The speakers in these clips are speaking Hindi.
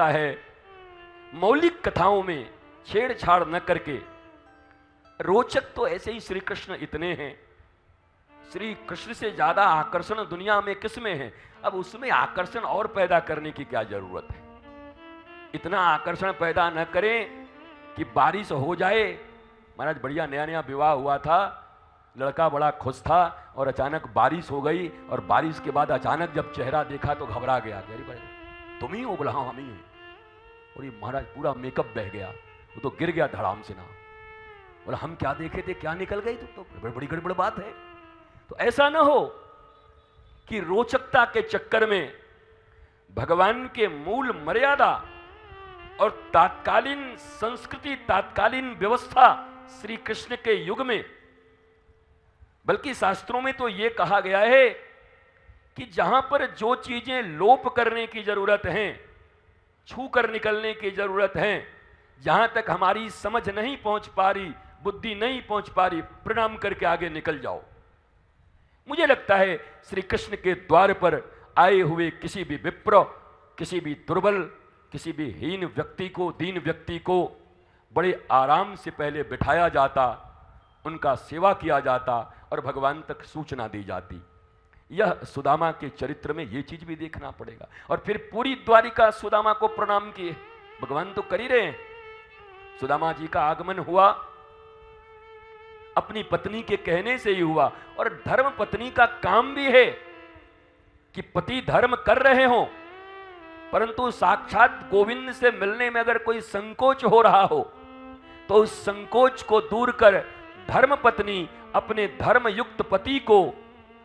लगता है मौलिक कथाओं में छेड़छाड़ न करके, रोचक तो ऐसे ही श्री कृष्ण इतने हैं, श्री कृष्ण से ज्यादा आकर्षण दुनिया में किसमें है? अब उसमें आकर्षण और पैदा करने की क्या जरूरत है? इतना आकर्षण पैदा न करें कि बारिश हो जाए। महाराज बढ़िया नया नया विवाह हुआ था, लड़का बड़ा खुश था और अचानक बारिश हो गई, और बारिश के बाद अचानक जब चेहरा देखा तो घबरा गया, अरे भाई तुम ही हो? बोला हाँ हम ही हैं। और ये महाराज पूरा मेकअप बह गया, वो तो गिर गया धड़ाम से ना। बोला हम क्या देखे थे, क्या निकल गई, तो बड़ी गड़बड़ बात है। तो ऐसा ना हो कि रोचकता के चक्कर में भगवान के मूल मर्यादा और तात्कालीन संस्कृति, तात्कालीन व्यवस्था श्री कृष्ण के युग में, बल्कि शास्त्रों में तो यह कहा गया है कि जहां पर जो चीजें लोप करने की जरूरत है, छू कर निकलने की जरूरत है, जहां तक हमारी समझ नहीं पहुंच पा रही, बुद्धि नहीं पहुंच पा रही, प्रणाम करके आगे निकल जाओ। मुझे लगता है श्री कृष्ण के द्वार पर आए हुए किसी भी विप्र, किसी भी दुर्बल, किसी भी हीन व्यक्ति को, दीन व्यक्ति को बड़े आराम से पहले बिठाया जाता, उनका सेवा किया जाता और भगवान तक सूचना दी जाती। यह सुदामा के चरित्र में यह चीज भी देखना पड़ेगा। और फिर पूरी द्वारिका सुदामा को प्रणाम किए, भगवान तो कर ही रहे हैं। सुदामा जी का आगमन हुआ अपनी पत्नी के कहने से ही हुआ, और धर्म पत्नी का काम भी है कि पति धर्म कर रहे हो, परंतु साक्षात गोविंद से मिलने में अगर कोई संकोच हो रहा हो तो उस संकोच को दूर कर धर्म पत्नी अपने धर्म युक्त पति को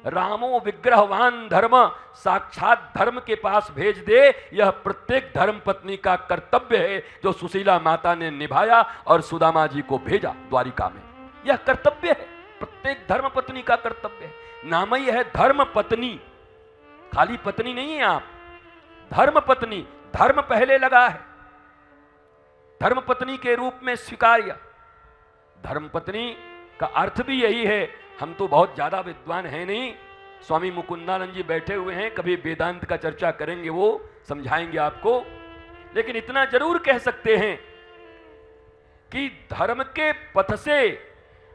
रामो विग्रहवान धर्म, साक्षात धर्म के पास भेज दे। यह प्रत्येक धर्म पत्नी का कर्तव्य है, जो सुशीला माता ने निभाया और सुदामा जी को भेजा द्वारिका में। यह कर्तव्य है, प्रत्येक धर्म पत्नी का कर्तव्य है। नाम ही है धर्म पत्नी, खाली पत्नी नहीं है आप, धर्म पत्नी। धर्म पहले लगा है, धर्म पत्नी के रूप में स्वीकार्य। धर्म पत्नी का अर्थ भी यही है। हम तो बहुत ज्यादा विद्वान हैं नहीं, स्वामी मुकुंदानंद जी बैठे हुए हैं, कभी वेदांत का चर्चा करेंगे, वो समझाएंगे आपको। लेकिन इतना जरूर कह सकते हैं कि धर्म के पथ से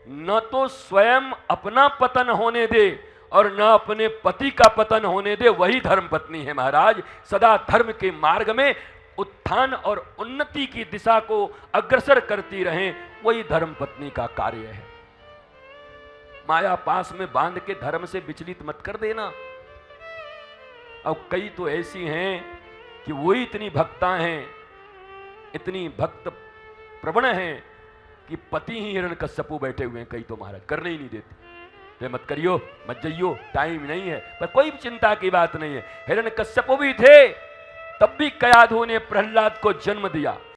न तो स्वयं अपना पतन होने दे और न अपने पति का पतन होने दे, वही धर्म पत्नी है महाराज। सदा धर्म के मार्ग में उत्थान और उन्नति की दिशा को अग्रसर करती रहें, वही धर्म पत्नी का कार्य है। माया पास में बांध के धर्म से विचलित मत कर देना। अब कई तो ऐसी हैं कि वही इतनी भक्ता हैं, इतनी भक्त प्रवण हैं कि पति ही हिरण्यकश्यपु बैठे हुए हैं। कई तो महाराज करने ही नहीं देते, तो मत करियो, मत जाइयो, टाइम नहीं है। पर कोई चिंता की बात नहीं है। हिरण्यकश्यपु भी थे, तब भी कयाधु ने प्रहलाद को जन्म दिया।